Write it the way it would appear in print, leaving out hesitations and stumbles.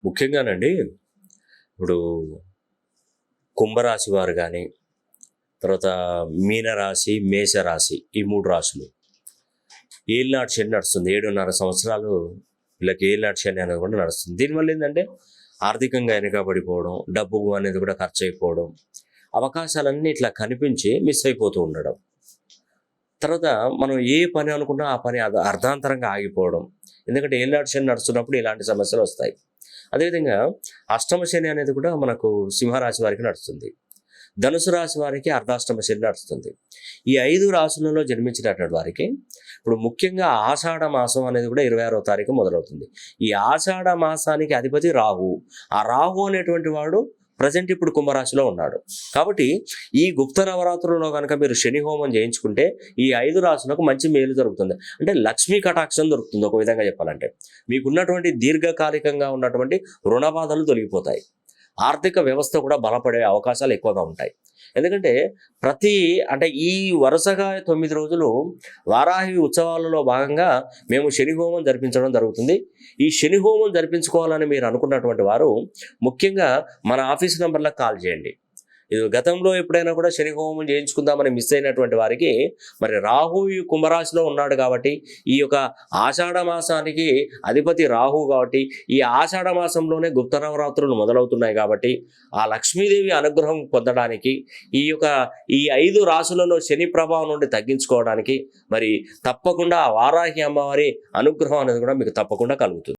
ముఖ్యంగానండి ఇప్పుడు కుంభరాశి వారు కానీ, తర్వాత మీనరాశి, మేషరాశి ఈ 3 రాశులు ఏలినాటి శని నడుస్తుంది. 7.5 సంవత్సరాలు వీళ్ళకి ఏలినాటి శని అనేది కూడా నడుస్తుంది. దీనివల్ల ఏంటంటే ఆర్థికంగా వెనకబడిపోవడం, డబ్బు అనేది కూడా ఖర్చు అయిపోవడం, అవకాశాలన్నీ ఇట్లా కనిపించి మిస్ అయిపోతూ ఉండడం. తర్వాత మనం ఏ పని అనుకున్నా ఆ పని అర్ధాంతరంగా ఆగిపోవడం. ఎందుకంటే ఏలినాటి శని నడుస్తున్నప్పుడు ఇలాంటి సమస్యలు వస్తాయి. అదేవిధంగా అష్టమ శని అనేది కూడా మనకు సింహరాశి వారికి నడుస్తుంది. ధనుసు రాశి వారికి అర్ధాష్టమ శని నడుస్తుంది. ఈ 5 రాశులలో జన్మించినటువంటి వారికి ఇప్పుడు ముఖ్యంగా ఆషాఢ మాసం అనేది కూడా 26వ తారీఖు మొదలవుతుంది. ఈ ఆషాఢ మాసానికి అధిపతి రాహు. ఆ రాహు అనేటువంటి వాడు ప్రజెంట్ ఇప్పుడు కుంభరాశిలో ఉన్నాడు. కాబట్టి ఈ గుప్త నవరాత్రులలో కనుక మీరు శని హోమం చేయించుకుంటే ఈ 5 రాశులకు మంచి మేలు జరుగుతుంది. అంటే లక్ష్మీ కటాక్షం దొరుకుతుంది. ఒక విధంగా చెప్పాలంటే మీకున్నటువంటి దీర్ఘకాలికంగా ఉన్నటువంటి రుణ బాధలు తొలగిపోతాయి. ఆర్థిక వ్యవస్థ కూడా బలపడే అవకాశాలు ఎక్కువగా ఉంటాయి. ఎందుకంటే అంటే ఈ వరుసగా 9 రోజులు వారాహి ఉత్సవాలలో భాగంగా మేము శని హోమం జరిపించడం జరుగుతుంది. ఈ శని హోమం జరిపించుకోవాలని మీరు అనుకున్నటువంటి వారు ముఖ్యంగా మన ఆఫీస్ నంబర్లకు కాల్ చేయండి. ఇది గతంలో ఎప్పుడైనా కూడా శని హోమం చేయించుకుందామని మిస్ అయినటువంటి వారికి మరి రాహు ఈ కుంభరాశిలో ఉన్నాడు కాబట్టి, ఈ యొక్క ఆషాఢ మాసానికి అధిపతి రాహు కాబట్టి, ఈ ఆషాఢ మాసంలోనే గుప్త నవరాత్రులు మొదలవుతున్నాయి కాబట్టి ఆ లక్ష్మీదేవి అనుగ్రహం పొందడానికి ఈ 5 రాశులలో శని ప్రభావం నుండి తగ్గించుకోవడానికి మరి తప్పకుండా ఆ వారాహి అమ్మవారి అనుగ్రహం అనేది కూడా మీకు తప్పకుండా కలుగుతుంది.